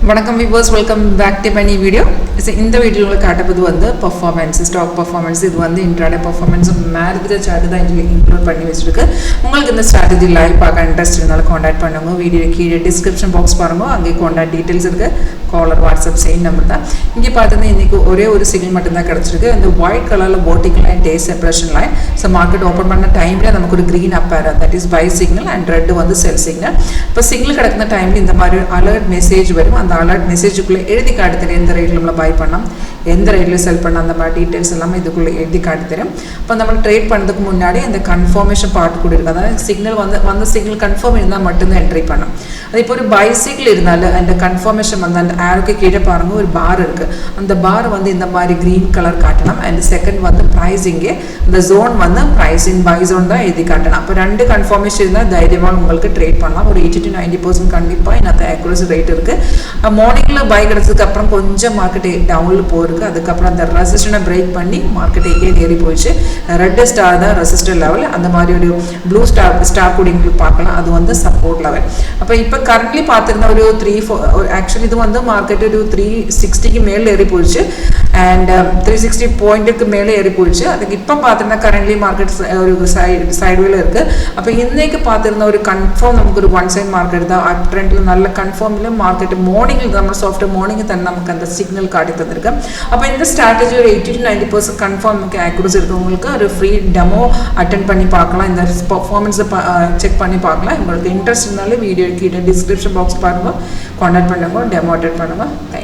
வணக்கம் viewers, welcome back to my new video. இந்த வீடியோவில் காட்டப்பது வந்து பர்ஃபார்மன்ஸ், ஸ்டாக் பர்ஃபார்மன்ஸ். இது வந்து இன்ட்ராடே பர்ஃபார்மன்ஸ் மேலே சார்ட் தான் இதில் இன்க்ளூட் பண்ணி வச்சுருக்கு. உங்களுக்கு இந்த ஸ்ட்ராட்டஜி லைவ் பார்க்க இன்ட்ரெஸ்ட் இருந்தாலும் காண்டாக்ட் பண்ணுங்க. வீடியோ கீழே டிஸ்கிரிப்ஷன் பாக்ஸ் பாருங்க, அங்கே காண்டாக்ட் டீட்டெயில்ஸ் இருக்குது. காலர் வாட்ஸ்அப் சேம் நம்பர் தான். இங்கே பார்த்தீங்கன்னா இன்றைக்கி ஒரே ஒரு சிக்னல் மட்டும்தான் கிடச்சிருக்கு. அந்த ஒயிட் கலரில் போட்டிங் line, day separation line. So market open பண்ண டைமில் நமக்கு ஒரு green appear, that is buy signal, and red வந்து செல் சிக்னல். இப்போ சிக்னல் கிடக்கிற டைமில் இந்த மாதிரி அலர்ட் மெசேஜ் வரும். அந்த அலர்ட் மெசேஜுக்குள்ளே எழுதி காட்டு தெரியும் எந்த ரேட்டில் நம்மளை பை பண்ணலாம், எந்த ரேட்டில் செல் பண்ணலாம், அந்த மாதிரி டீட்டெயில்ஸ் எல்லாமே இதுக்குள்ளே எழுதி காட்டு தெரியும். இப்போ நம்ம ட்ரேட் பண்ணுறதுக்கு முன்னாடி அந்த கன்ஃபர்மேஷன் பார்ட் கூட இருக்குது. அதாவது சிக்னல் வந்து சிக்னல் கன்ஃபார்ம் இருந்தால் மட்டும்தான் என்ட்ரி பண்ணணும். அது இப்போ ஒரு பை சிக்னல் இருந்தாலும் அந்த கன்ஃபர்மேஷன் வந்து அந்த ஆரோக்கு கீழே பாருங்கள் ஒரு பார் இருக்குது. அந்த பார் வந்து இந்த மாதிரி க்ரீன் கலர் காட்டணும். அண்ட் செகண்ட் வந்து ப்ரைஸிங்கே இந்த ஜோன் வந்து ப்ரைஸிங் பை ஜோன் தான் எழுதி காட்டணும். அப்போ ரெண்டு கன்ஃபர்மேஷன் இருந்தால் தைரியமாக உங்களுக்கு ட்ரேட் பண்ணலாம். ஒரு 80 to 90% கண்டிப்பாக இன்னும் அக்யூரசி ரேட் இருக்குது. மார்னிங்கில் பை கிடச்சதுக்கு அப்புறம் கொஞ்சம் மார்க்கெட் டவுனில் போயிருக்கு. அதுக்கப்புறம் அந்த ரெசிஸ்டனை பிரேக் பண்ணி மார்க்கெட் எங்கேயே ஏறி போயிடுச்சு. ரெட் ஸ்டார் தான் ரெசிஸ்டர் லெவல். அந்த மாதிரி ஒரு ப்ளூ ஸ்டார் கூட உங்களுக்கு பார்க்கலாம், அது வந்து சப்போர்ட் லெவல். அப்போ இப்போ கரண்ட்லி பார்த்துருந்தா ஒரு 3-4 ஆக்சுவலி இது வந்து மார்க்கெட் ஒரு 360க்கு மேலே ஏறி போயிடுச்சு. அண்ட் 360 பாயிண்ட்டுக்கு மேலே ஏறி போயிடுச்சு. அதுக்கு இப்போ பார்த்துருந்தா கரண்ட்லி மார்க்கெட் ஒரு சைடுவேல இருக்குது. அப்போ இன்னைக்கு பார்த்துருந்தா ஒரு கன்ஃபார்ம் நமக்கு ஒரு ஒன் சைட் மார்க்கெட் தான். அப் ட்ரெண்டில் நல்ல கன்ஃபார்மில் மார்க்கெட் மார்னிங்கில் நம்ம சாஃப்ட் மார்னிங் தான் நமக்கு அந்த சிக்னல் காட்டி தந்திருக்கு. அப்போ இந்த ஸ்ட்ராட்டஜி ஒரு 80 to 90% கன்ஃபார்ம் நமக்கு ஆக்யூரசி இருக்கவங்களுக்கு ஒரு ஃப்ரீ டெமோ அட்டென்ட் பண்ணி பார்க்கலாம். இந்த பர்ஃபார்மன்ஸை செக் பண்ணி பார்க்கலாம். உங்களுக்கு இன்ட்ரெஸ்ட் இருந்தாலும் வீடியோ கீழே டிஸ்கிரிப்ஷன் பாக்ஸ் பாருங்கள், கான்டாக்ட் பண்ணுங்க, டெமோ அட்டென்ட் பண்ணுங்கள். தேங்க்யூ.